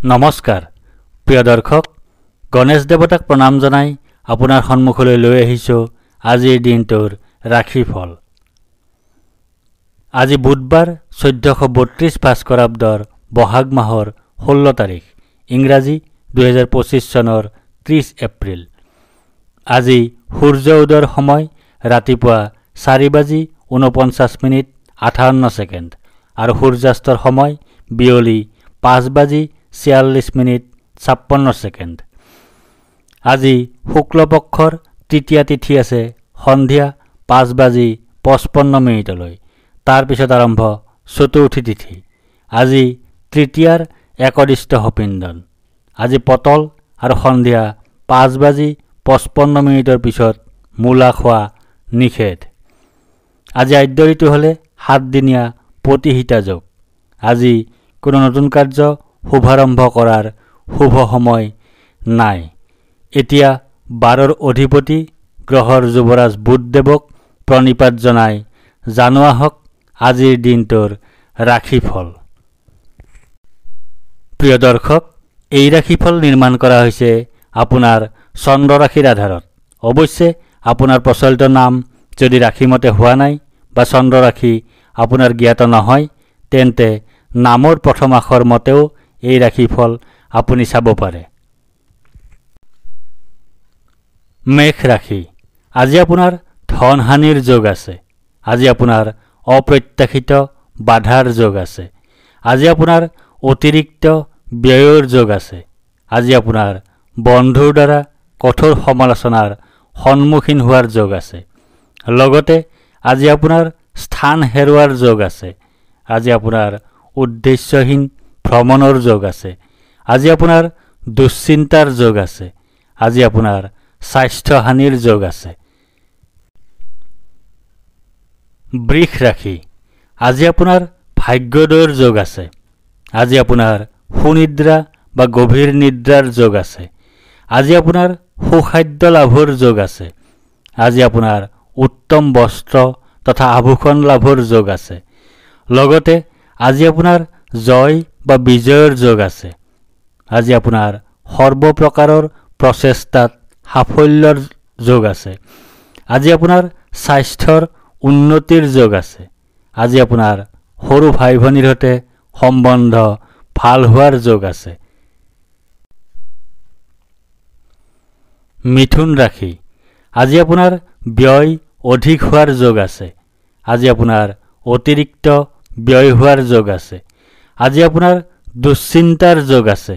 নমস্কাৰ প্ৰিয় দৰ্শক গণেশ দেৱতাক প্ৰণাম জনাই আপোনাৰ সন্মুখলৈ লৈ আহিছোঁ আজিৰ দিনটোৰ ৰাশিফল। আজি বুধবাৰ 1432 ভাস্কৰাব্দৰ বহাগ মাহৰ 16 তাৰিখ ইংৰাজী 2025 চনৰ 30 এপ্ৰিল। আজি সূৰ্য উদয়ৰ সময় ৰাতিপুৱা 4:49:58 আৰু সূৰ্যাস্তৰ সময় বিয়লি 5:46:56। আজি শুক্লপক্ষৰ তৃতীয়া তিথি আছে সন্ধিয়া 5:55 তাৰ পিছত আৰম্ভ চতুৰ্থী তিথি। আজি তৃতীয়াৰ একদিষ্ট হপিন্দন। আজি পতল আৰু সন্ধিয়া 5:55 পিছত মূলা খোৱা নিষেধ। আজি আদ্য ঋতু হ'লে 7 দিনীয়া প্ৰতিহিতা যোগ। আজি কোনো নতুন কাৰ্য শুভাৰম্ভ কৰাৰ শুভ সময় নাই। এতিয়া 12ৰ অধিপতি গ্ৰহৰ যুৱৰাজ বুধদেৱক প্ৰণিপাত জনাই জনোৱা হওক আজিৰ দিনটোৰ ৰাশিফল। প্ৰিয় দৰ্শক, এই ৰাশিফল নিৰ্মাণ কৰা হৈছে আপোনাৰ চন্দ্ৰ ৰাশিৰ আধাৰত। অৱশ্যে আপোনাৰ প্ৰচলিত নাম যদি ৰাশিমতে হোৱা নাই বা চন্দ্ৰ ৰাশি আপোনাৰ জ্ঞাত নহয়, তেন্তে নামৰ প্ৰথম আখৰ মতেও এই ৰাশিফল আপুনি চাব পাৰে। মেষ ৰাশি। আজি আপোনাৰ ধন হানিৰ যোগ আছে। আজি আপোনাৰ অপ্ৰত্যাশিত বাধাৰ যোগ আছে। আজি আপোনাৰ অতিৰিক্ত ব্যয়ৰ যোগ আছে। আজি আপোনাৰ বন্ধুৰ দ্বাৰা কঠোৰ সমালোচনাৰ সন্মুখীন হোৱাৰ যোগ আছে। লগতে আজি আপোনাৰ স্থান হেৰুৱাৰ যোগ আছে। আজি আপোনাৰ উদ্দেশ্যহীন ভ্ৰমণৰ যোগ আছে। আজি আপোনাৰ দুশ্চিন্তাৰ যোগ আছে। আজি আপোনাৰ স্বাস্থ্য হানিৰ যোগ আছে। বৃষ ৰাশি। আজি আপোনাৰ ভাগ্যোদয়ৰ যোগ আছে। আজি আপোনাৰ সুনিদ্ৰা বা গভীৰ নিদ্ৰাৰ যোগ আছে। আজি আপোনাৰ সুখাদ্য লাভৰ যোগ আছে। আজি আপোনাৰ উত্তম বস্ত্ৰ তথা আভূষণ লাভৰ যোগ আছে। লগতে আজি আপোনাৰ জয় বা বিজয়ৰ যোগ আছে। আজি আপোনাৰ সৰ্বপ্ৰকাৰৰ প্ৰচেষ্টাত সাফল্যৰ যোগ আছে। আজি আপোনাৰ স্বাস্থ্যৰ উন্নতিৰ যোগ আছে। আজি আপোনাৰ সৰু ভাই ভনীৰ সৈতে সম্বন্ধ ভাল হোৱাৰ যোগ আছে। মিথুন ৰাশি। আজি আপোনাৰ ব্যয় অধিক হোৱাৰ যোগ আছে। আজি আপোনাৰ অতিৰিক্ত ব্যয় হোৱাৰ যোগ আছে। আজি আপোনাৰ দুশ্চিন্তাৰ যোগ আছে।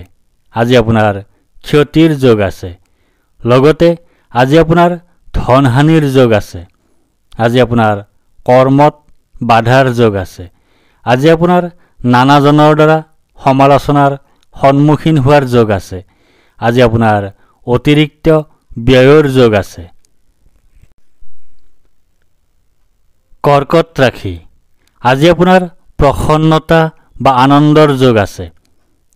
আজি আপোনাৰ ক্ষতিৰ যোগ আছে। লগতে আজি আপোনাৰ ধন হানিৰ যোগ আছে। আজি আপোনাৰ কৰ্মত বাধাৰ যোগ আছে। আজি আপোনাৰ নানাজনৰ দ্বাৰা সমালোচনাৰ সন্মুখীন হোৱাৰ যোগ আছে। আজি আপোনাৰ অতিৰিক্ত ব্যয়ৰ যোগ আছে। কৰ্কট ৰাশি। আজি আপোনাৰ প্ৰসন্নতা বা আনন্দৰ যোগ আছে।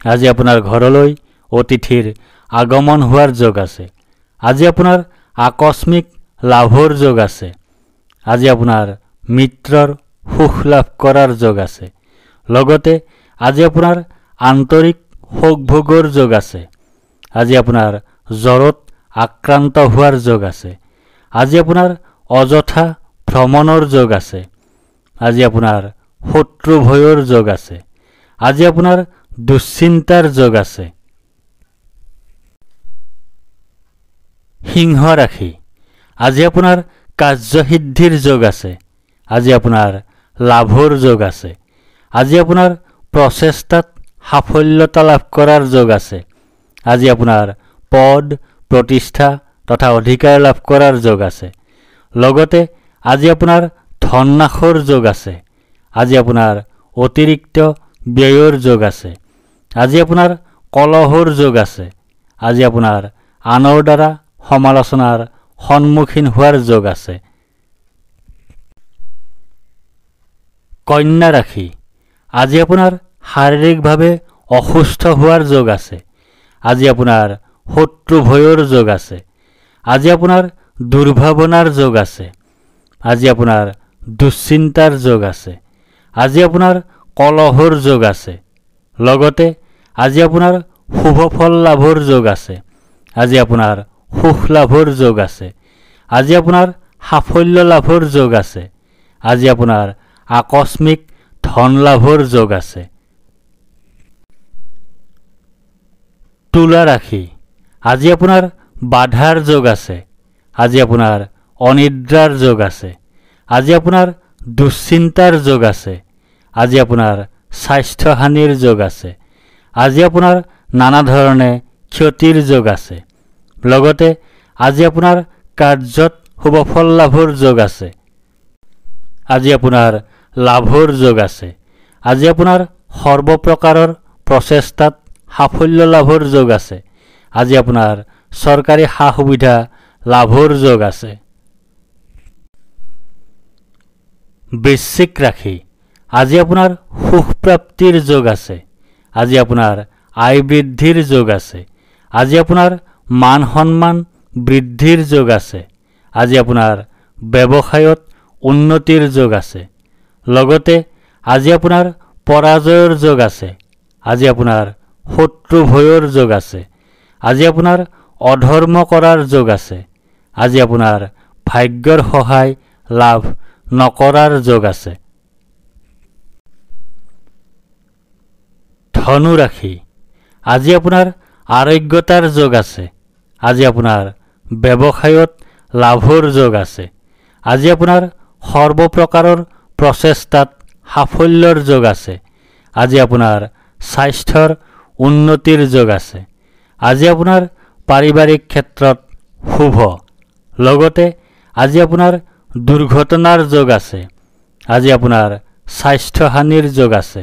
আজি আপোনাৰ ঘৰলৈ অতিথিৰ আগমন হোৱাৰ যোগ আছে। আজি আপোনাৰ আকস্মিক লাভৰ যোগ আছে। আজি আপোনাৰ মিত্ৰৰ সুখ লাভ কৰাৰ যোগ আছে। লগতে আজি আপোনাৰ আন্তৰিক সুখ ভোগৰ যোগ আছে। আজি আপোনাৰ জ্বৰত আক্ৰান্ত হোৱাৰ যোগ আছে। আজি আপোনাৰ অযথা ভ্ৰমণৰ যোগ আছে। আজি আপোনাৰ শত্ৰু ভয়ৰ যোগ আছে। আজি আপোনাৰ দুশ্চিন্তাৰ যোগ আছে। সিংহ ৰাশি। আজি আপোনাৰ কাৰ্যসিদ্ধিৰ যোগ আছে। আজি আপোনাৰ লাভৰ যোগ আছে। আজি আপোনাৰ প্ৰচেষ্টাত সাফল্যতা লাভ কৰাৰ যোগ আছে। আজি আপোনাৰ পদ প্ৰতিষ্ঠা তথা অধিকাৰ লাভ কৰাৰ যোগ আছে। লগতে আজি আপোনাৰ ধন নাশৰ যোগ আছে। আজি আপোনাৰ অতিৰিক্ত ব্যয়ৰ যোগ আছে। আজি আপোনাৰ কলহৰ যোগ আছে। আজি আপোনাৰ আনৰ দ্বাৰা সমালোচনাৰ সন্মুখীন হোৱাৰ যোগ আছে। কন্যা ৰাশি। আজি আপোনাৰ শাৰীৰিকভাৱে অসুস্থ হোৱাৰ যোগ আছে। আজি আপোনাৰ শত্ৰু ভয়ৰ যোগ আছে। আজি আপোনাৰ দুৰ্ভাৱনাৰ যোগ আছে। আজি আপোনাৰ দুশ্চিন্তাৰ যোগ আছে। আজি আপোনাৰ কলহৰ যোগ আছে। লগতে আজি আপোনাৰ শুভ ফল লাভৰ যোগ আছে। আজি আপোনাৰ সুখ লাভৰ যোগ আছে। আজি আপোনাৰ সাফল্য লাভৰ যোগ আছে। আজি আপোনাৰ আকস্মিক ধন লাভৰ যোগ আছে। তুলা ৰাশি, আজি আপোনাৰ বাধাৰ যোগ আছে। আজি আপোনাৰ অনিদ্ৰাৰ যোগ আছে। আজি আপোনাৰ দুশ্চিন্তাৰ যোগ আছে। আজি আপোনাৰ স্বাস্থ্যহানিৰ যোগ আছে। আজি আপোনাৰ নানা ধৰণে ক্ষতিৰ যোগ আছে। লগতে আজি আপোনাৰ কাৰ্যত শুভফল লাভৰ যোগ আছে। আজি আপোনাৰ লাভৰ যোগ আছে। আজি আপোনাৰ সৰ্বপ্ৰকাৰৰ প্ৰচেষ্টাত সাফল্য লাভৰ যোগ আছে। আজি আপোনাৰ চৰকাৰী সা সুবিধা লাভৰ যোগ আছে। বৃশ্চিক ৰাশি, আজি আপোনাৰ সুখ প্ৰাপ্তিৰ যোগ আছে। আজি আপোনাৰ আয় বৃদ্ধিৰ যোগ আছে। আজি আপোনাৰ মান সন্মান বৃদ্ধিৰ যোগ আছে। আজি আপোনাৰ ব্যৱসায়ত উন্নতিৰ যোগ আছে। লগতে আজি আপোনাৰ পৰাজয়ৰ যোগ আছে। আজি আপোনাৰ শত্ৰু ভয়ৰ যোগ আছে। আজি আপোনাৰ অধৰ্ম কৰাৰ যোগ আছে। আজি আপোনাৰ ভাগ্যৰ সহায় লাভ নকৰাৰ যোগ আছে। ধনু ৰাশি, আজি আপোনাৰ আৰোগ্যতাৰ যোগ আছে। আজি আপোনাৰ ব্যৱসায়ত লাভৰ যোগ আছে। আজি আপোনাৰ সৰ্বপ্ৰকাৰৰ প্ৰচেষ্টাত সাফল্যৰ যোগ আছে। আজি আপোনাৰ স্বাস্থ্যৰ উন্নতিৰ যোগ আছে। আজি আপোনাৰ পাৰিবাৰিক ক্ষেত্ৰত শুভ। লগতে আজি আপোনাৰ দুৰ্ঘটনাৰ যোগ আছে। আজি আপোনাৰ স্বাস্থ্যহানিৰ যোগ আছে।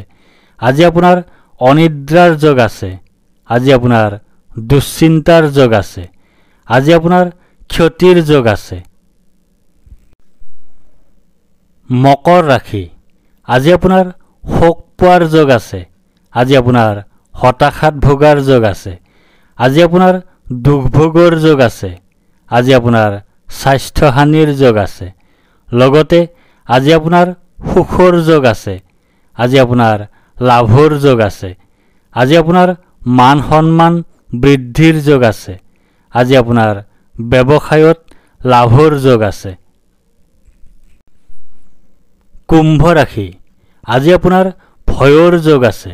আজি আপোনাৰ অনিদ্ৰাৰ যোগ আছে। আজি আপোনাৰ দুশ্চিন্তাৰ যোগ আছে। আজি আপোনাৰ ক্ষতিৰ যোগ আছে। মকৰ ৰাশি, আজি আপোনাৰ শোক পোৱাৰ যোগ আছে। আজি আপোনাৰ হতাশাত ভোগাৰ যোগ আছে। আজি আপোনাৰ দুখ ভোগৰ যোগ আছে। আজি আপোনাৰ স্বাস্থ্যহানিৰ যোগ আছে। লগতে আজি আপোনাৰ সুখৰ যোগ আছে। আজি আপোনাৰ লাভৰ যোগ আছে। আজি আপোনাৰ মান সন্মান বৃদ্ধিৰ যোগ আছে। আজি আপোনাৰ ব্যৱসায়ত লাভৰ যোগ আছে। কুম্ভ ৰাশি, আজি আপোনাৰ ভয়ৰ যোগ আছে।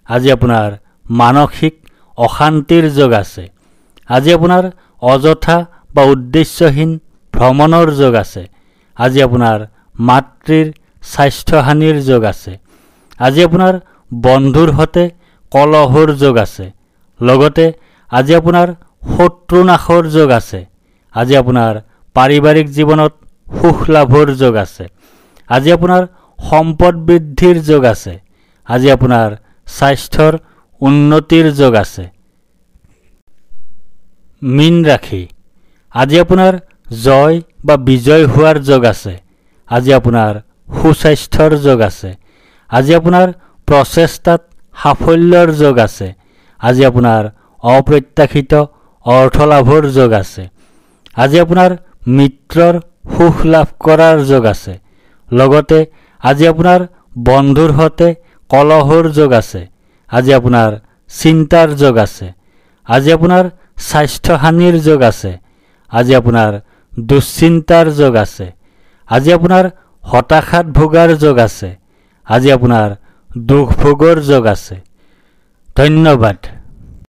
আজি আপোনাৰ মানসিক অশান্তিৰ যোগ আছে। আজি আপোনাৰ অযথা বা উদ্দেশ্যহীন ভ্ৰমণৰ যোগ আছে। আজি আপোনাৰ মাতৃৰ স্বাস্থ্যহানিৰ যোগ আছে। আজি আপোনাৰ বন্ধুৰ সৈতে কলহৰ যোগ আছে। লগতে আজি আপোনাৰ শত্ৰু নাশৰ যোগ আছে। আজি আপোনাৰ পাৰিবাৰিক জীৱনত সুখ লাভৰ যোগ আছে। আজি আপোনাৰ সম্পদ বৃদ্ধিৰ যোগ আছে। আজি আপোনাৰ স্বাস্থ্যৰ উন্নতিৰ যোগ আছে। মীন ৰাশি, আজি আপোনাৰ জয় বা বিজয় হোৱাৰ যোগ আছে। আজি আপোনাৰ সুস্বাস্থ্যৰ যোগ আছে। আজি আপোনাৰ প্ৰচেষ্টাত সাফল্যৰ যোগ আছে। আজি আপোনাৰ অপ্ৰত্যাশিত অৰ্থ লাভৰ যোগ আছে। আজি আপোনাৰ মিত্ৰৰ সুখ লাভ কৰাৰ যোগ আছে। লগতে আজি আপোনাৰ বন্ধুৰ সৈতে কলহৰ যোগ আছে। আজি আপোনাৰ চিন্তাৰ যোগ আছে। আজি আপোনাৰ স্বাস্থ্যহানিৰ যোগ আছে। আজি আপোনাৰ দুশ্চিন্তাৰ যোগ আছে। আজি আপোনাৰ হতাশাত ভোগাৰ যোগ আছে। আজি আপোনাৰ দুখ ভোগৰ যোগ আছে। ধন্যবাদ।